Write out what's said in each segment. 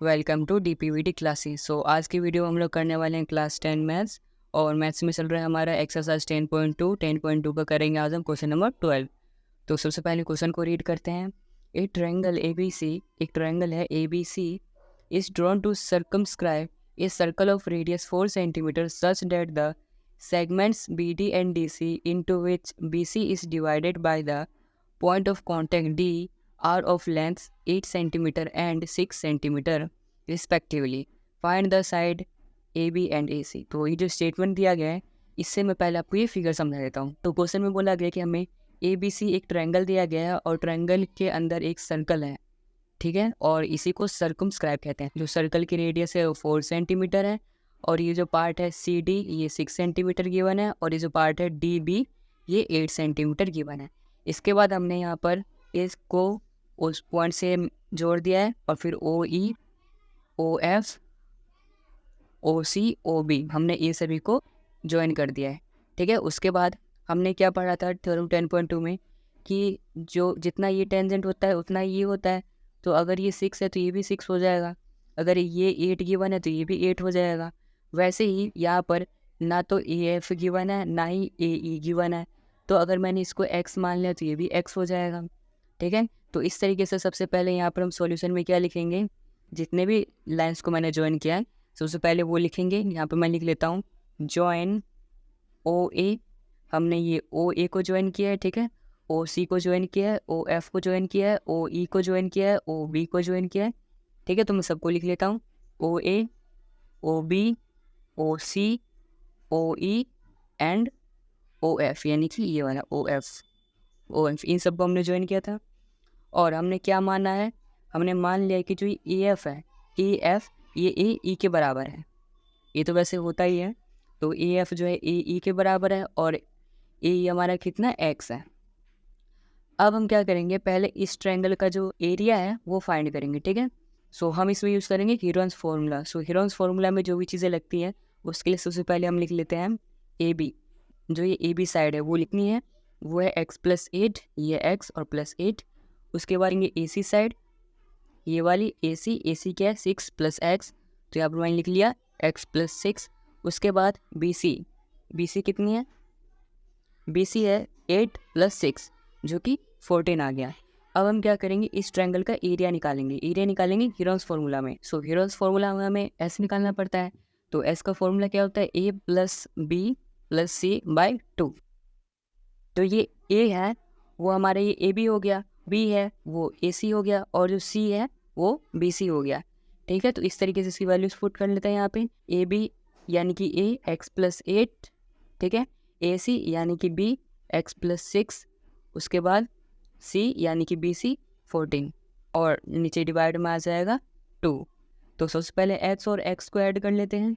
Welcome to डीपीवीटी classes. आज की video हम लोग करने वाले हैं क्लास 10 मैथ्स। और मैथ्स में चल रहा है हमारा एक्सरसाइज 10.2 का करेंगे आज हम क्वेश्चन नंबर 12। तो सबसे पहले क्वेश्चन को रीड करते हैं। एक ट्रायंगल है A B C is drawn to circumscribe a circle of radius 4 centimetre such that the segments BD and DC into which BC is divided by the point of contact D are of lengths 8 cm and 6 cm respectively. Find the side AB and AC। तो ये जो statement दिया गया है इससे मैं पहले आपको ये फिगर समझा देता हूँ। तो क्वेश्चन में बोला गया कि हमें ABC एक ट्रायंगल दिया गया है और ट्रायंगल के अंदर एक सर्कल है, ठीक है, और इसी को सर्कमस्क्राइब कहते हैं। जो सर्कल की रेडियस है वो 4 सेंटीमीटर है और ये जो पार्ट है सी डी ये 6 सेंटीमीटर गिवन है और ये जो पार्ट है डी बी ये 8 सेंटीमीटर गिवन है। इसके बाद हमने यहाँ पर इसको उस पॉइंट से जोड़ दिया है और फिर ओ ई O F O C O B हमने ये सभी को ज्वाइन कर दिया है, ठीक है। उसके बाद हमने क्या पढ़ा था थ्योरम 10.2 में कि जो जितना ये टेंजेंट होता है उतना ये होता है। तो अगर ये 6 है तो ये भी 6 हो जाएगा, अगर ये 8 गिवन है तो ये भी 8 हो जाएगा। वैसे ही यहाँ पर ना तो ए एफ गिवन है ना ही ए ई गिवन है, तो अगर मैंने इसको एक्स मान लिया तो ये भी एक्स हो जाएगा, ठीक है। तो इस तरीके से सबसे पहले यहाँ पर हम सॉल्यूशन में क्या लिखेंगे, जितने भी लाइंस को मैंने ज्वाइन किया है सबसे पहले वो लिखेंगे। यहाँ पर मैं लिख लेता हूँ ज्वाइन ओ ए, हमने ये ओ ए को ज्वाइन किया है, ठीक है, ओ सी को ज्वाइन किया है, ओ एफ को ज्वाइन किया है, ओ ई को ज्वाइन किया है, ओ बी को ज्वाइन किया है, ठीक है। तो मैं सबको लिख लेता हूँ O A O B O C O E and O F, यानी कि ये वाला ओ एफ इन सबको हमने ज्वाइन किया था। और हमने क्या माना है, हमने मान लिया कि जो ए एफ है ए एफ ये ए ई के बराबर है। ये तो वैसे होता ही है, तो ए एफ जो है ए ई के बराबर है और ए ई हमारा कितना एक्स है। अब हम क्या करेंगे, पहले इस ट्रायंगल का जो एरिया है वो फाइंड करेंगे, ठीक है। हम इसमें यूज़ करेंगे हीरोन्स फार्मूला। हीरोन्स फार्मूला में जो भी चीज़ें लगती हैं उसके लिए सबसे पहले हम लिख लेते हैं ए बी। जो ये ए बी साइड है वो लिखनी है, वो है x+8, ये x और +8। उसके बाद ये ए सी साइड, ये वाली ए सी क्या है 6 + x, तो यहाँ पर मैंने लिख लिया x+6। उसके बाद बी सी कितनी है, बी सी है 8 + 6 जो कि 14 आ गया। अब हम क्या करेंगे, इस ट्रायंगल का एरिया निकालेंगे हीरोन्स फार्मूला में। हीरोन्स फार्मूला में हमें एस निकालना पड़ता है। तो एस का फॉर्मूला क्या होता है, a + b + c/2। तो ये a है वो हमारा ये ए बी हो गया, b है वो ए सी हो गया और जो c है वो बी सी हो गया, ठीक है। तो इस तरीके से इसकी वैल्यूज पुट कर लेते हैं यहाँ पे। ए बी यानी कि a x+8, ठीक है, ए सी यानी कि b x+6, उसके बाद c यानी कि बी सी 14 और नीचे डिवाइड में आ जाएगा 2। तो सबसे पहले x और x को ऐड कर लेते हैं,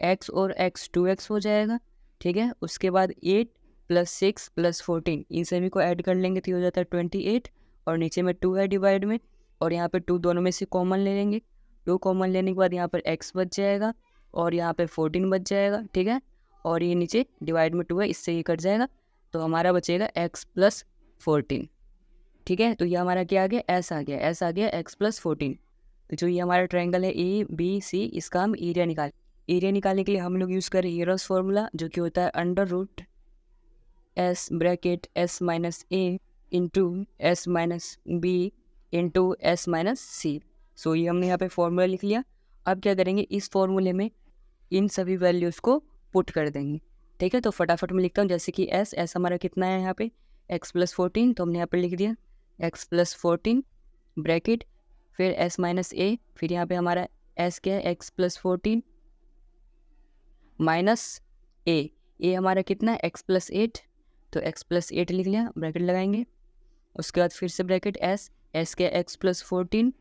x और x 2x हो जाएगा, ठीक है। उसके बाद 8 + 6 + 14 इन सभी को ऐड कर लेंगे तो हो जाता है 28 और नीचे में 2 है डिवाइड में और यहाँ पे 2 दोनों में से कॉमन ले लेंगे। 2 कॉमन लेने के बाद यहाँ पर x बच जाएगा और यहाँ पे 14 बच जाएगा, ठीक है। और ये नीचे डिवाइड में 2 है, इससे ये कट जाएगा तो हमारा बचेगा x + 14, ठीक है। तो ये हमारा क्या आ गया, एस आ गया x + 14। तो जो ये हमारा ट्रायंगल है ए बी सी, इसका हम एरिया निकालने के लिए हम लोग यूज़ करें हीरोस फार्मूला जो कि होता है √(s)(a) into s-b into s-c। ये हमने यहाँ पे फॉर्मूला लिख लिया। अब क्या करेंगे, इस फॉर्मूले में इन सभी वैल्यूज़ को पुट कर देंगे, ठीक है। तो फटाफट मैं लिखता हूँ, जैसे कि एस हमारा कितना है यहाँ पे x + 14, तो हमने यहाँ पे लिख दिया x + 14 ब्रैकेट फिर s-a, फिर यहाँ पे हमारा s क्या है x + 14 माइनस ए हमारा कितना है x + 8, तो x + 8 लिख लिया, ब्रैकेट लगाएंगे। उसके बाद फिर से ब्रैकेट s क्या x + 14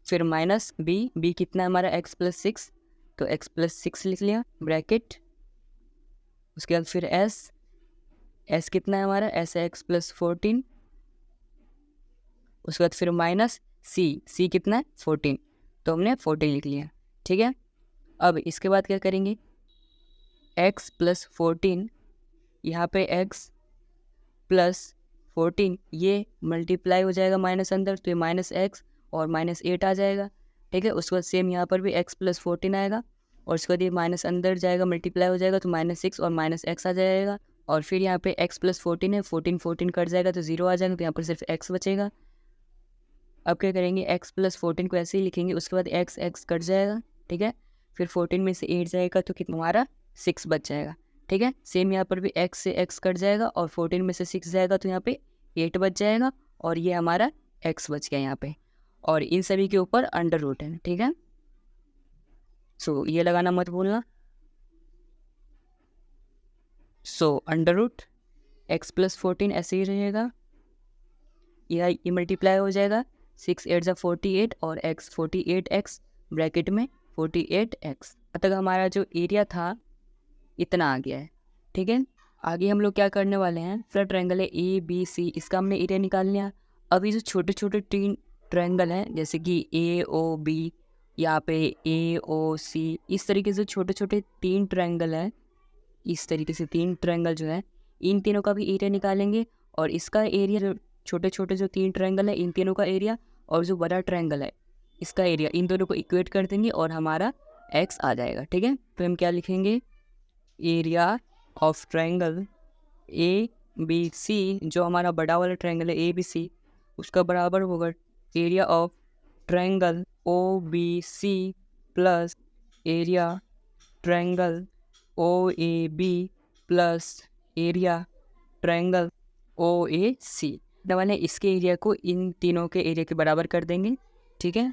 फिर माइनस b कितना है हमारा x + 6, तो x + 6 लिख लिया ब्रैकेट। उसके बाद फिर s कितना है हमारा s है x + 14, उसके बाद फिर माइनस c कितना है 14, तो हमने 14 लिख लिया, ठीक है। अब इसके बाद क्या करेंगे, x + 14 यहाँ पे x + 14 ये मल्टीप्लाई हो जाएगा माइनस अंदर, तो ये -x और -8 आ जाएगा, ठीक है। उसके बाद सेम यहाँ पर भी x + 14 आएगा और उसके बाद ये माइनस अंदर जाएगा, मल्टीप्लाई हो जाएगा तो -6 और -x आ जाएगा। और फिर यहाँ पे x + 14 है, 14 14 कट जाएगा तो 0 आ जाएगा, तो यहाँ पर सिर्फ x बचेगा। अब क्या करेंगे, x + 14 को ऐसे ही लिखेंगे, उसके बाद x कट जाएगा, ठीक है। फिर 14 में से 8 जाएगा तो कितना हमारा 6 बच जाएगा, ठीक है। सेम यहाँ पर भी x से x कट जाएगा और 14 में से 6 जाएगा तो यहाँ पे 8 बच जाएगा और ये हमारा x बच गया यहाँ पे। और इन सभी के ऊपर अंडर रूट है, ठीक है। सो ये लगाना मत भूलना। सो अंडर रूट x + 14 ऐसे ही रहेगा, ये मल्टीप्लाई हो जाएगा, 6 8 × 48 और x 48x ब्रैकेट में 48x तक हमारा जो एरिया था इतना आ गया है, ठीक है। आगे हम लोग क्या करने वाले हैं, फ्लैट ट्रायंगल है ABC, इसका हमने एरिया निकाल लिया। अभी जो छोटे छोटे 3 ट्रायंगल हैं जैसे कि AOB, यहाँ पे AOC, इस तरीके से छोटे छोटे 3 ट्रायंगल हैं, इस तरीके से 3 ट्रायंगल जो है इन तीनों का भी एरिया निकालेंगे। और इसका एरिया, जो छोटे छोटे जो 3 ट्रायंगल है इन तीनों का एरिया और जो बड़ा ट्रायंगल है इसका एरिया, इन दोनों को इक्वेट कर देंगे और हमारा x आ जाएगा, ठीक है। तो हम क्या लिखेंगे, एरिया ऑफ ट्रायंगल ABC, जो हमारा बड़ा वाला ट्रायंगल है ABC, उसका बराबर होगा area of triangle OBC plus area triangle OAB plus area triangle OAC। वाले इसके एरिया को इन तीनों के एरिया के बराबर कर देंगे, ठीक है।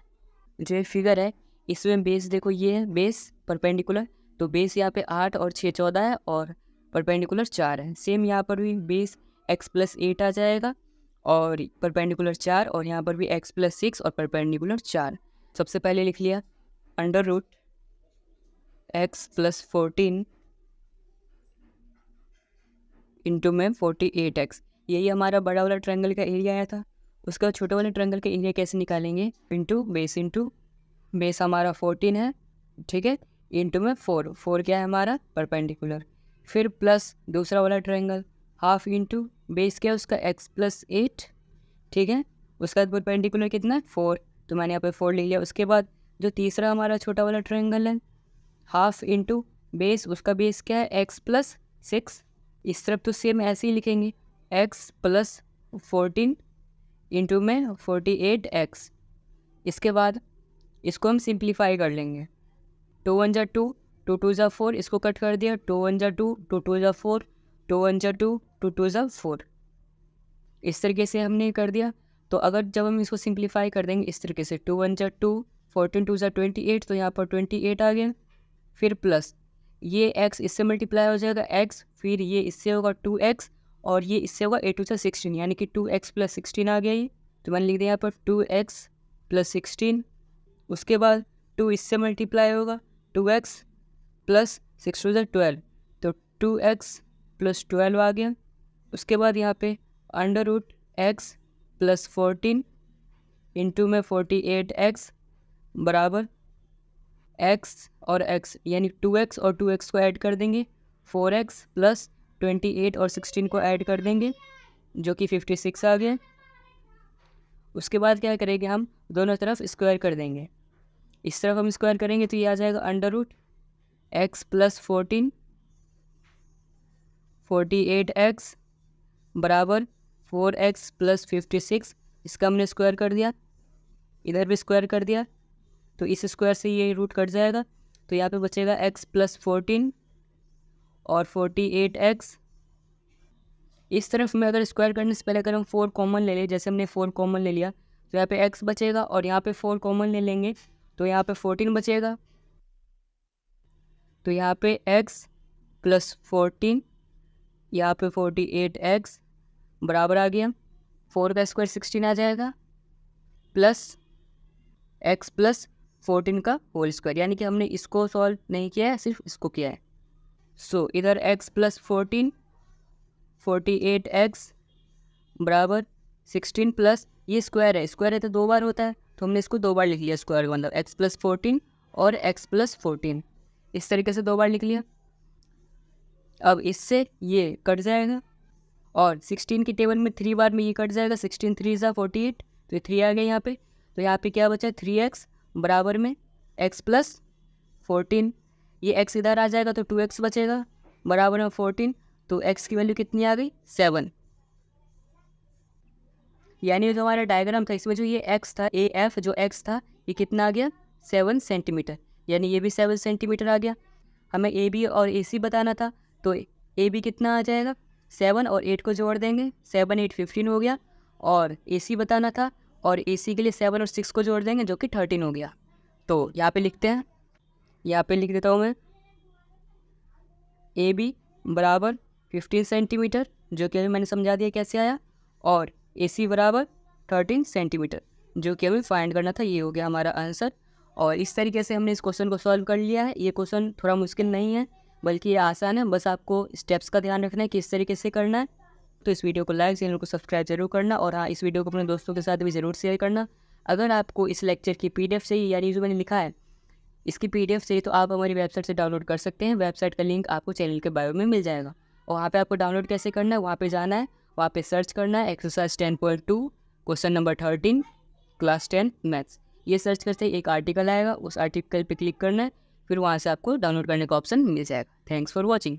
जो ये फिगर है इसमें बेस देखो, ये है बेस परपेंडिकुलर, तो बेस यहाँ पे 8 और 6 14 है और परपेंडिकुलर 4 है। सेम यहाँ पर भी बेस x + 8 आ जाएगा और परपेंडिकुलर 4, और यहाँ पर भी x + 6 और परपेंडिकुलर 4। सबसे पहले लिख लिया अंडर रूट x + 14 इंटू में 48x, यही हमारा बड़ा वाला ट्रायंगल का एरिया आया था। उसका छोटे वाले ट्रायंगल का एरिया कैसे निकालेंगे, इंटू बेस हमारा 14 है, ठीक है, इंटू में 4 क्या है हमारा परपेंडिकुलर, फिर प्लस दूसरा वाला ट्रायंगल हाफ इंटू बेस क्या है उसका x + 8, ठीक है। उसका बाद परपेंडिकुलर कितना है 4, तो मैंने यहाँ पे 4 लिख लिया। उसके बाद जो तीसरा हमारा छोटा वाला ट्रायंगल है हाफ इंटू बेस, उसका बेस क्या है x + 6, इस तरफ तो सेम ऐसे ही लिखेंगे x + 14 इंटू में 48x। इसके बाद इसको हम सिंप्लीफाई कर लेंगे, 2 1 = 2, 2 2 = 4, इसको कट कर दिया, 2 1 = 2, 2 2 = 4, 2 1 = 2, 2 2 = 4, इस तरीके से हमने कर दिया। तो अगर जब हम इसको सिंप्लीफाई कर देंगे इस तरीके से, 2 1 = 2, 14 2 = 28, तो यहाँ पर 28 आ गया, फिर प्लस ये x इससे मल्टीप्लाई हो जाएगा x, फिर ये इससे होगा 2x और ये इससे होगा 8 2 = 16, यानी कि 2x + 16 आ गया ये। तो मैंने लिख दिया यहाँ पर 2x + 16, उसके बाद 2 इससे मल्टीप्लाई होगा 2x + 6 2 = 12, तो 2x + 12 आ गया। उसके बाद यहाँ पे अंडर रूट x + 14 इंटू में 48x बराबर x और x, यानी 2x और 2x को ऐड कर देंगे, 4x + 28 और 16 को ऐड कर देंगे जो कि 56 आ गया। उसके बाद क्या करेंगे, हम दोनों तरफ स्क्वायर कर देंगे, इस तरफ हम स्क्वायर करेंगे तो ये आ जाएगा अंडर रूट x + 14 48x बराबर 4x + 56, इसका हमने स्क्वायर कर दिया, इधर भी स्क्वायर कर दिया, तो इस स्क्वायर से ये रूट कट जाएगा, तो यहाँ पे बचेगा x + 14 और 48x। इस तरफ में अगर स्क्वायर करने से पहले अगर हम 4 कॉमन ले लें, जैसे हमने 4 कॉमन ले लिया तो यहाँ पे x बचेगा, और यहाँ पे 4 कॉमन ले लेंगे तो यहाँ पे 14 बचेगा, तो यहाँ पे x + 14, यहाँ पे 48x बराबर आ गया 4 का स्क्वायर 16 आ जाएगा प्लस x + 14 का होल स्क्वायर, यानी कि हमने इसको सॉल्व नहीं किया है, सिर्फ इसको किया है। सो इधर x + 14 48x बराबर 16 प्लस ये स्क्वायर है तो 2 बार होता है, तो हमने इसको 2 बार लिख लिया स्क्वायर का, मतलब x + 14 और x + 14 इस तरीके से 2 बार लिख लिया। अब इससे ये कट जाएगा और 16 की टेबल में 3 बार में ये कट जाएगा, 16 3 = 48, तो ये 3 आ गया यहाँ पे। तो यहाँ पे क्या बचा 3x बराबर में x प्लस 14, ये x इधर आ जाएगा तो 2x बचेगा बराबर में 14, तो x की वैल्यू कितनी आ गई 7। यानी जो हमारा डायग्राम था इसमें जो ये x था AF जो x था ये कितना आ गया 7 सेंटीमीटर, यानी ये भी 7 सेंटीमीटर आ गया। हमें AB और AC बताना था, तो AB कितना आ जाएगा 7 और 8 को जोड़ देंगे, 7 8 15 हो गया। और AC बताना था और AC के लिए 7 और 6 को जोड़ देंगे जो कि 13 हो गया। तो यहाँ पे लिखते हैं, यहाँ पे लिख देता हूँ मैं AB बराबर 15 सेंटीमीटर जो कि अभी मैंने समझा दिया कैसे आया, और AC बराबर 13 सेंटीमीटर जो कि अभी फाइंड करना था। ये हो गया हमारा आंसर। और इस तरीके से हमने इस क्वेश्चन को सॉल्व कर लिया है। ये क्वेश्चन थोड़ा मुश्किल नहीं है बल्कि ये आसान है, बस आपको स्टेप्स का ध्यान रखना है कि इस तरीके से करना है। तो इस वीडियो को लाइक, चैनल को सब्सक्राइब जरूर करना, और हाँ, इस वीडियो को अपने दोस्तों के साथ भी ज़रूर शेयर करना। अगर आपको इस लेक्चर की PDF चाहिए, यानी जो मैंने लिखा है इसकी PDF चाहिए, तो आप हमारी वेबसाइट से डाउनलोड कर सकते हैं। वेबसाइट का लिंक आपको चैनल के बायो में मिल जाएगा। और वहाँ पे आपको डाउनलोड कैसे करना है, वहाँ पे जाना है, वहाँ पे सर्च करना है exercise 10.2 question number 13 class 10 maths. ये सर्च करते ही एक आर्टिकल आएगा, उस आर्टिकल पे क्लिक करना है, फिर वहाँ से आपको डाउनलोड करने का ऑप्शन मिल जाएगा। Thanks for watching.